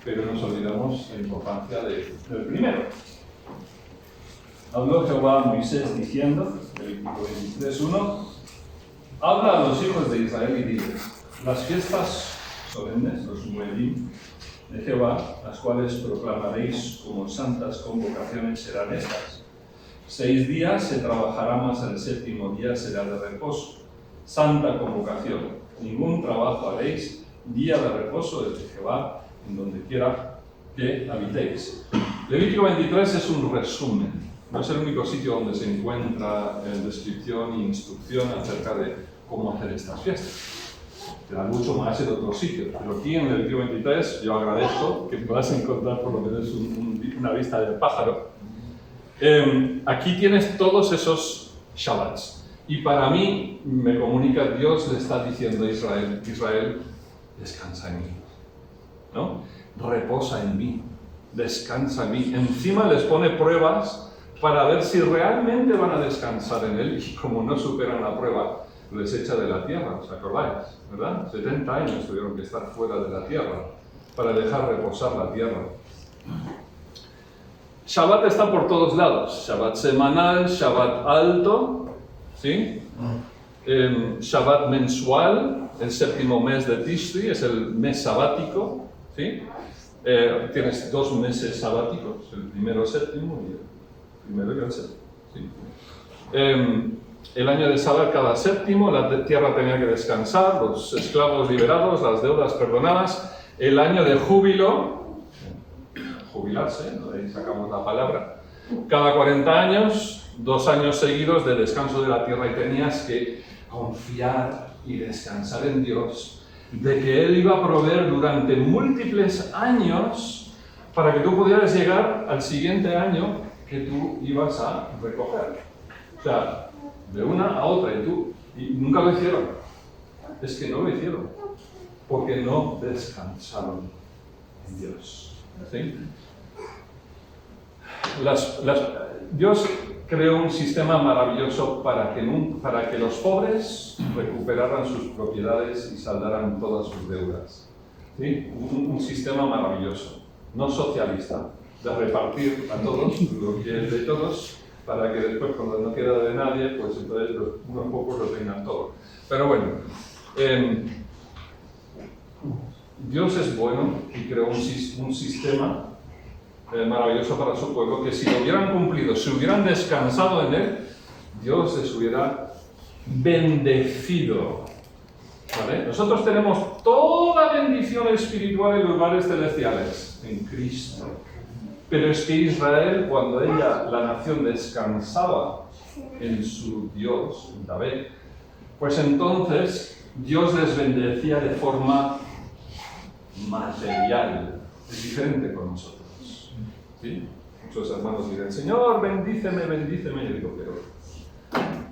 pero nos olvidamos la importancia del primero. Habló Jehová a Moisés diciendo, Levítico 23:1, habla a los hijos de Israel y diles, las fiestas solemnes, los Moedim de Jehová, las cuales proclamaréis como santas convocaciones, serán estas. 6 días se trabajará, mas el 7º día será de reposo. Santa convocación. Ningún trabajo haréis, día de reposo desde Jehová, en donde quiera que habitéis. Levítico 23 es un resumen. No es el único sitio donde se encuentra descripción e instrucción acerca de cómo hacer estas fiestas. Te dan mucho más en otros sitios. Pero aquí en Levítico 23 yo agradezco que puedas encontrar por lo menos una vista del pájaro. Aquí tienes todos esos Shabbats. Y para mí, me comunica, Dios le está diciendo a Israel, Israel, descansa en mí, ¿no? Reposa en mí, descansa en mí. Encima les pone pruebas para ver si realmente van a descansar en él, y como no superan la prueba, les echa de la tierra, ¿os acordáis? ¿Verdad? 70 años tuvieron que estar fuera de la tierra para dejar reposar la tierra. Shabbat está por todos lados. Shabbat semanal, Shabbat alto, ¿sí? Shabbat mensual, el 7º mes de Tishri, es el mes sabático, ¿sí? Tienes 2 meses sabáticos, el primero 7º y el primero y el 7º, ¿sí? El año de Shabbat cada 7º, la tierra tenía que descansar, los esclavos liberados, las deudas perdonadas. El año de júbilo, jubilarse, de ahí sacamos la palabra, cada 40 años, 2 años seguidos de descanso de la tierra, y tenías que confiar y descansar en Dios, de que Él iba a proveer durante múltiples años para que tú pudieras llegar al siguiente año que tú ibas a recoger. O sea, de una a otra, y nunca lo hicieron. Es que no lo hicieron, porque no descansaron en Dios. ¿Sí? Dios creó un sistema maravilloso para que los pobres recuperaran sus propiedades y saldaran todas sus deudas. ¿Sí? Un sistema maravilloso, no socialista, de repartir a todos lo que es de todos, para que después, cuando no queda de nadie, pues entonces unos pocos lo tengan todo. Pero bueno, Dios es bueno y creó un sistema maravilloso para su pueblo, que si lo hubieran cumplido, si hubieran descansado en él, Dios les hubiera bendecido. ¿Vale? Nosotros tenemos toda bendición espiritual en lugares celestiales, en Cristo. Pero es que Israel, cuando la nación descansaba en su Dios, en David, pues entonces Dios les bendecía de forma material. Es diferente con nosotros. ¿Sí? Muchos hermanos dirán, Señor, bendíceme, bendíceme. Y yo digo,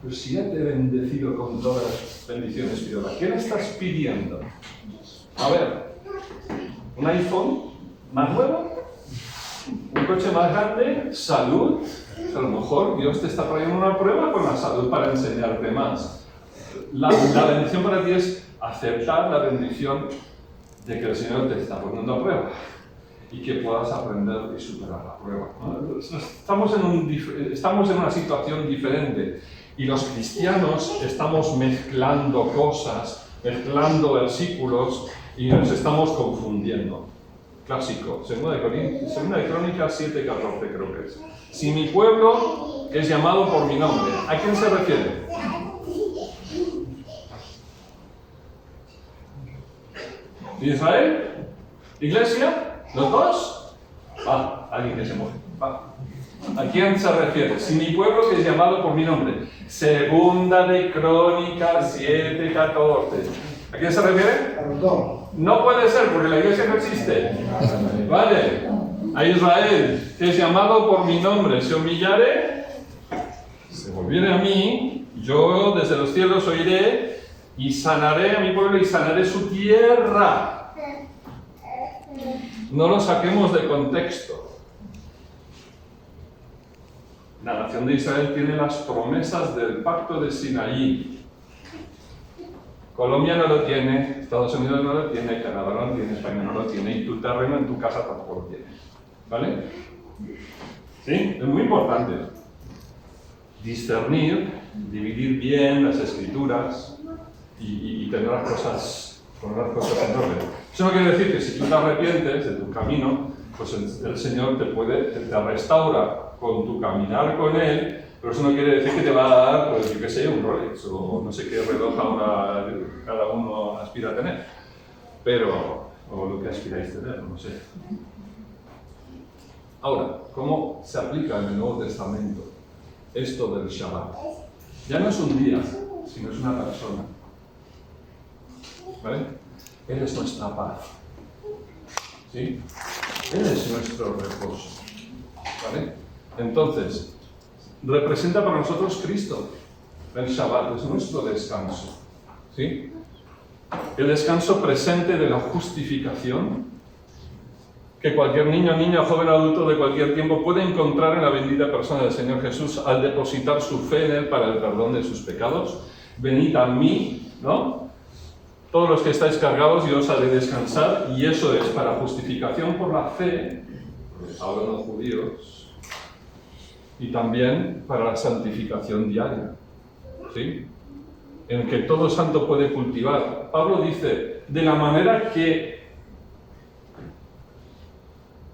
pero si ya te he bendecido con todas las bendiciones espirituales, ¿qué le estás pidiendo? A ver, ¿un iPhone más nuevo? ¿Un coche más grande? ¿Salud? A lo mejor Dios te está trayendo una prueba con la salud para enseñarte más. La bendición para ti es aceptar la bendición de que el Señor te está poniendo a prueba y que puedas aprender y superar la prueba. Estamos en una situación diferente y los cristianos estamos mezclando cosas, mezclando versículos y nos estamos confundiendo. Clásico, segunda de Crónicas 7:14 creo que es. Si mi pueblo es llamado por mi nombre, ¿a quién se refiere? ¿Israel? ¿Iglesia? ¿Los dos? Alguien que se mueve. ¿A quién se refiere? Si mi pueblo que es llamado por mi nombre. Segunda de Crónicas 7:14. ¿A quién se refiere? A los dos. No puede ser, porque la iglesia no existe. Vale. A Israel, que es llamado por mi nombre, se humillare, se volviere a mí, yo desde los cielos oiré y sanaré a mi pueblo y sanaré su tierra. No lo saquemos de contexto. La nación de Israel tiene las promesas del pacto de Sinaí. Colombia no lo tiene, Estados Unidos no lo tiene, Canadá no lo tiene, España no lo tiene, y tu terreno en tu casa tampoco lo tiene. ¿Vale? ¿Sí? Es muy importante discernir, dividir bien las escrituras y tener las cosas en orden. Eso no quiere decir que si tú te arrepientes de tu camino, pues el Señor te restaura con tu caminar con Él. Pero eso no quiere decir que te va a dar, pues yo qué sé, un Rolex o no sé qué reloj ahora cada uno aspira a tener. O lo que aspiráis a tener, no sé. Ahora, ¿cómo se aplica en el Nuevo Testamento esto del Shabbat? Ya no es un día, sino es una persona. ¿Vale? Él es nuestra paz. ¿Sí? Él es nuestro reposo. ¿Vale? Entonces, representa para nosotros Cristo. El Shabbat es nuestro descanso. ¿Sí? El descanso presente de la justificación que cualquier niño, niña, joven, adulto de cualquier tiempo puede encontrar en la bendita persona del Señor Jesús al depositar su fe en Él para el perdón de sus pecados. Venid a mí, ¿no? Todos los que estáis cargados, yo os haré descansar, y eso es para justificación por la fe, porque hablan los judíos, y también para la santificación diaria, ¿sí? En que todo santo puede cultivar. Pablo dice, de la manera que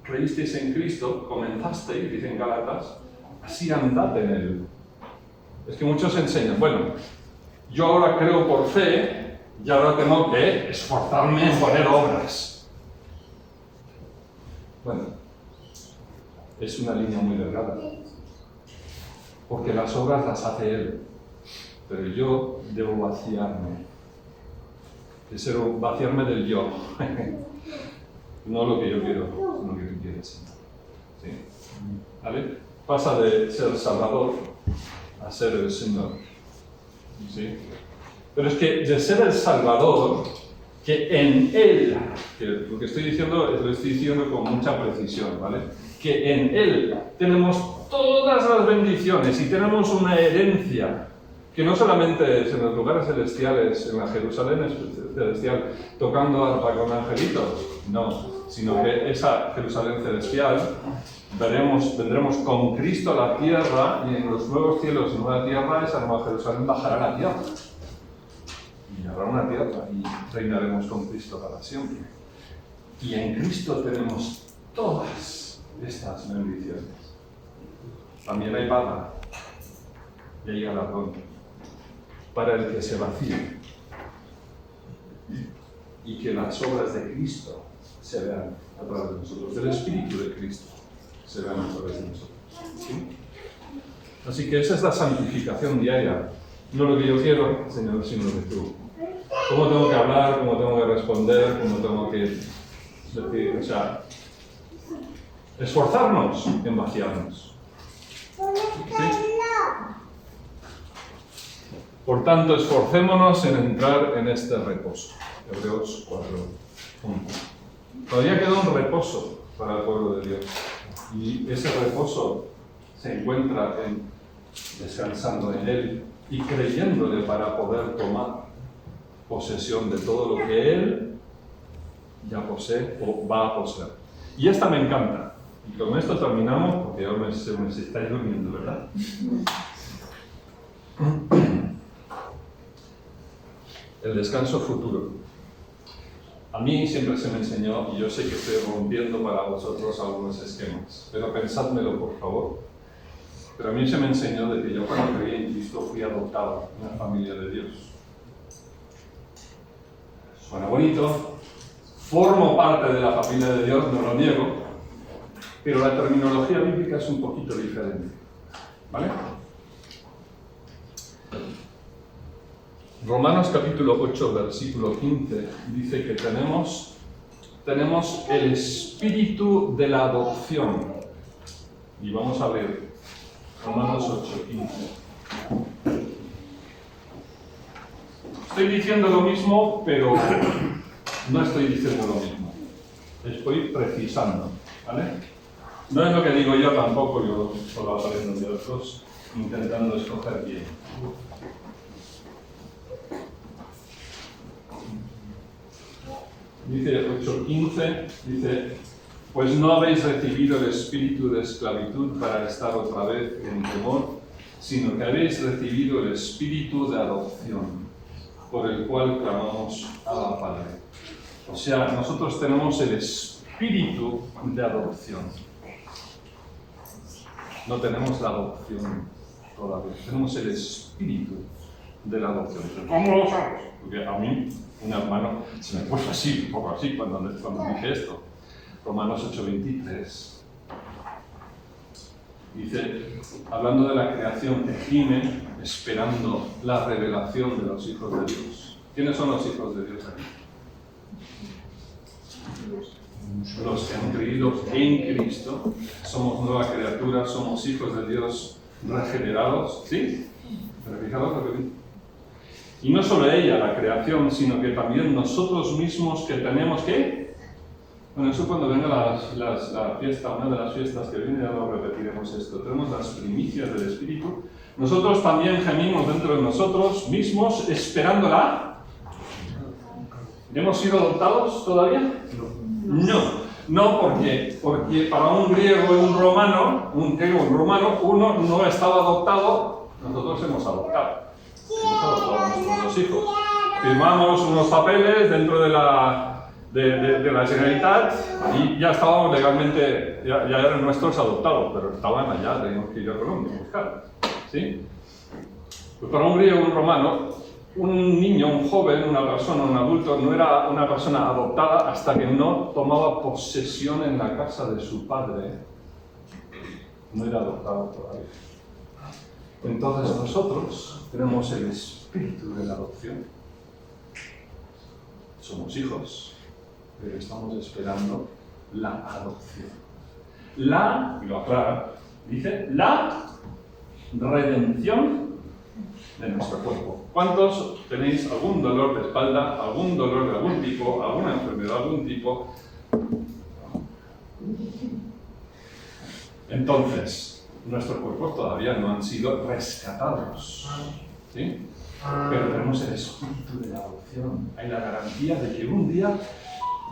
creísteis en Cristo, comenzasteis, dicen Gálatas, así andad en Él. Es que muchos enseñan, bueno, yo ahora creo por fe, y ahora tengo que esforzarme en poner obras. Bueno, es una línea muy delgada. Porque las obras las hace Él, pero yo debo vaciarme. Vaciarme del yo. No lo que yo quiero, sino lo que tú quieres. el Señor. ¿Sí? ¿Vale? Pasa de ser Salvador a ser el Señor. ¿Sí? Pero es que de ser el Salvador, que en Él, que lo que estoy diciendo lo estoy diciendo con mucha precisión, ¿vale? Que en Él tenemos todas las bendiciones y tenemos una herencia que no solamente es en los lugares celestiales, en la Jerusalén celestial, tocando arpa con angelitos, no, sino que esa Jerusalén celestial vendremos con Cristo a la tierra y en los nuevos cielos y nueva tierra esa nueva Jerusalén bajará a la tierra. Y habrá una tierra y reinaremos con Cristo para siempre. Y en Cristo tenemos todas estas bendiciones. También hay paga y hay galardón para el que se vacíe y que las obras de Cristo se vean a través de nosotros, del Espíritu de Cristo se vean a través de nosotros. ¿Sí? Así que esa es la santificación diaria. No lo que yo quiero, Señor, sino lo que tú. ¿Cómo tengo que hablar? ¿Cómo tengo que responder? ¿Cómo tengo que decir? O sea, esforzarnos en vaciarnos. ¿Sí? Por tanto, esforcémonos en entrar en este reposo. Hebreos 4:1. Todavía queda un reposo para el pueblo de Dios. Y ese reposo se encuentra descansando en Él y creyéndole para poder tomar posesión de todo lo que Él ya posee o va a poseer. Y esta me encanta. Y con esto terminamos, porque ya se me estáis durmiendo, ¿verdad? El descanso futuro. A mí siempre se me enseñó, y yo sé que estoy rompiendo para vosotros algunos esquemas, pero pensádmelo por favor. Pero a mí se me enseñó de que yo cuando creí en Cristo fui adoptado en la familia de Dios. Suena bonito, formo parte de la familia de Dios, no lo niego, pero la terminología bíblica es un poquito diferente. ¿Vale? Romanos capítulo 8, versículo 15, dice que tenemos el espíritu de la adopción. Y vamos a ver Romanos 8, 15. Estoy diciendo lo mismo, pero no estoy diciendo lo mismo. Estoy precisando, ¿vale? No es lo que digo yo tampoco, yo solo aprendo de otros, intentando escoger bien. Dice 8:15, dice, pues no habéis recibido el espíritu de esclavitud para estar otra vez en temor, sino que habéis recibido el espíritu de adopción, por el cual clamamos Abba Padre. O sea, nosotros tenemos el espíritu de adopción. No tenemos la adopción todavía, tenemos el espíritu de la adopción. ¿Cómo lo sabes? Porque a mí, un hermano, se me puso así, un poco así cuando dije esto. Romanos 8:23. Dice, hablando de la creación que gime, esperando la revelación de los hijos de Dios. ¿Quiénes son los hijos de Dios aquí? Los que han creído en Cristo, somos nueva criatura, somos hijos de Dios regenerados, ¿sí? Pero fijaros lo que dice. Y no solo ella, la creación, sino que también nosotros mismos que tenemos que... Bueno, eso cuando venga la fiesta, una de las fiestas que viene, ya lo repetiremos esto. Tenemos las primicias del Espíritu. Nosotros también gemimos dentro de nosotros mismos, esperándola. ¿Hemos sido adoptados todavía? No, porque para un griego y un romano, uno no estaba adoptado, nosotros hemos adoptado. Hemos adoptado a nuestros hijos. Firmamos unos papeles dentro de la Generalitat y ya estábamos legalmente, ya eran nuestros adoptados, pero estaban allá, teníamos que ir a Colombia a buscar. ¿Sí? Pues para un griego y un romano, un niño, un joven, una persona, un adulto, no era una persona adoptada hasta que no tomaba posesión en la casa de su padre. No era adoptado todavía. Entonces nosotros tenemos el espíritu de la adopción. Somos hijos, pero estamos esperando la adopción. y lo aclara, dice la redención de nuestro cuerpo. ¿Cuántos tenéis algún dolor de espalda, algún dolor de algún tipo, alguna enfermedad de algún tipo? Entonces, nuestros cuerpos todavía no han sido rescatados, ¿sí? Pero tenemos el espíritu de la adopción. Hay la garantía de que un día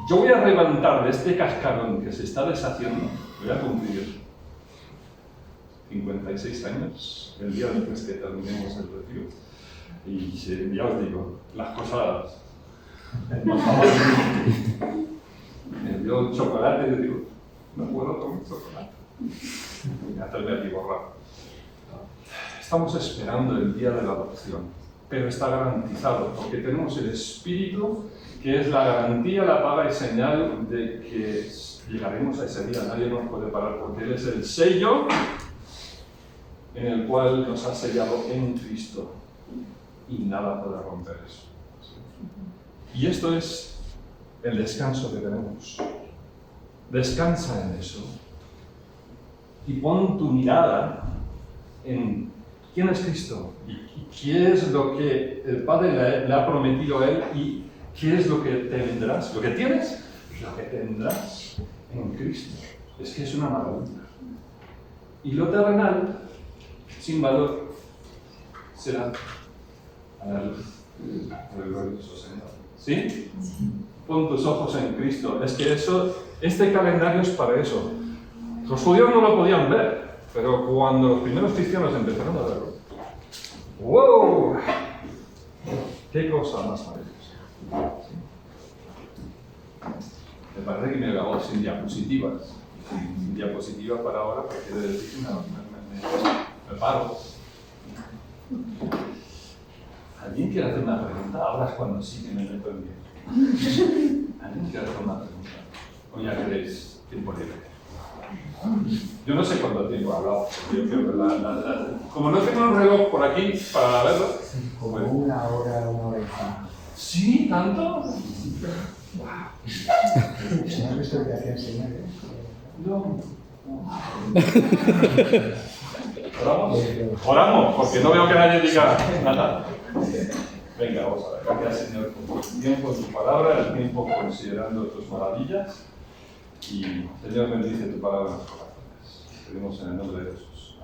yo voy a levantar de este cascarón que se está deshaciendo, voy a cumplir 56 años, el día después que terminemos el retiro. Y ya os digo, las cosas no saben. Me dio chocolate y yo digo, no puedo comer chocolate. Voy a hacerme aquí borrar. Estamos esperando el día de la adopción, pero está garantizado porque tenemos el Espíritu, que es la garantía, la paga y señal de que llegaremos a ese día. Nadie nos puede parar porque Él es el sello en el cual nos ha sellado en Cristo y nada puede romper eso. Y esto es el descanso que tenemos. Descansa en eso y pon tu mirada en quién es Cristo y qué es lo que el Padre le ha prometido a Él y qué es lo que tendrás, lo que tienes, lo que tendrás en Cristo. Es que es una maravilla. Y lo terrenal, sin valor, será a la luz del glorioso Señor. ¿Sí? Pon tus ojos en Cristo. Es que este calendario es para eso. Los judíos no lo podían ver, pero cuando los primeros cristianos empezaron a verlo, ¡wow! ¡Qué cosa más maravillosa! Me parece que me he hago sin diapositivas. Sin diapositivas para ahora, porque quiere decir que me paro. ¿Alguien quiere hacer una pregunta? Ahora es cuando sí que me meto en bien. ¿Alguien quiere hacer una pregunta? ¿O ya queréis tiempo libre? Yo no sé cuánto tiempo he hablado. Yo creo que como no tengo un reloj por aquí para verlo. Como una hora y media. ¿Sí? ¿Tanto? ¿Se me ha visto que hacía enseñar? No. ¿Oramos? Oramos, porque no veo que nadie diga nada. Venga, vamos a ver. Gracias, Señor, por tu tiempo, tu palabra, el tiempo considerando tus maravillas. Y, Señor, bendice tu palabra en los corazones. Pedimos en el nombre de Jesús.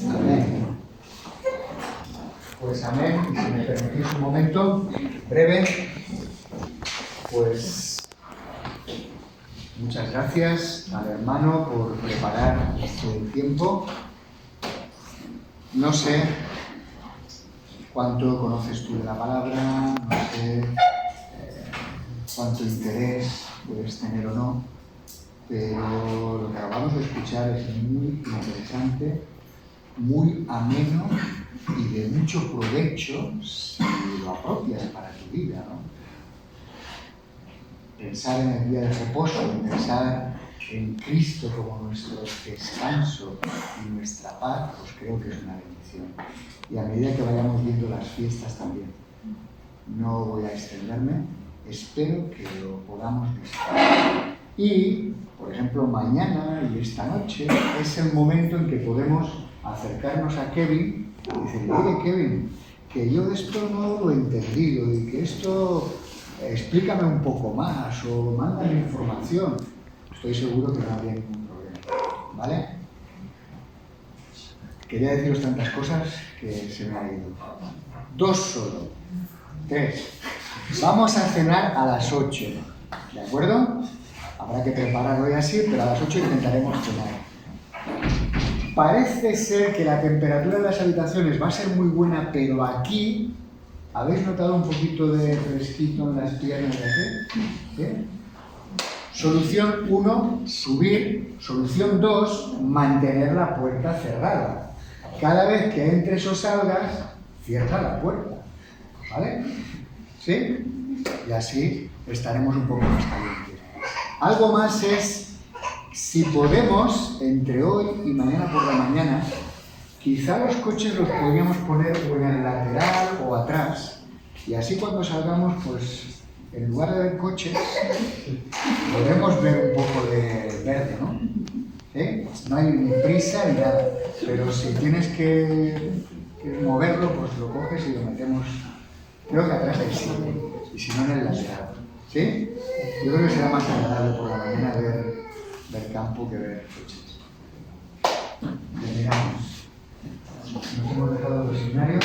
Amén. Pues amén. Y si me permitís un momento breve, pues muchas gracias al hermano por preparar este tiempo. No sé cuánto conoces tú de la palabra, no sé cuánto interés puedes tener o no, pero lo que acabamos de escuchar es muy interesante, muy ameno y de mucho provecho si lo apropias para tu vida, ¿no? Pensar en el día de reposo, pensar en Cristo como nuestro descanso y nuestra paz, pues creo que es una bendición. Y a medida que vayamos viendo las fiestas también. No voy a extenderme, espero que lo podamos disfrutar. Y, por ejemplo, mañana y esta noche es el momento en que podemos acercarnos a Kevin y decirle: oye, Kevin, que yo de esto no lo he entendido y que esto explícame un poco más o mándame información. Estoy seguro que no habría ningún problema, ¿vale? Quería deciros tantas cosas que se me ha ido. 2 solo. 3. Vamos a cenar a las 8, ¿de acuerdo? Habrá que prepararlo hoy así, pero a las 8 intentaremos cenar. Parece ser que la temperatura de las habitaciones va a ser muy buena, pero aquí, ¿habéis notado un poquito de fresquito en las piernas de aquí? ¿Bien? Solución 1, subir. Solución 2, mantener la puerta cerrada. Cada vez que entres o salgas, cierra la puerta. ¿Vale? ¿Sí? Y así estaremos un poco más calientes. Algo más es, si podemos, entre hoy y mañana por la mañana, quizá los coches los podríamos poner o en el lateral o atrás. Y así cuando salgamos, pues, en lugar de ver coches, podremos ver un poco de verde, ¿no? ¿eh? No hay ni prisa ni nada, pero si tienes que moverlo, pues lo coges y lo metemos, creo que atrás del sitio, y si no en el lateral, ¿sí? Yo creo que será más agradable por la mañana ver campo que ver coches. Terminamos. Nos hemos dejado los seminarios.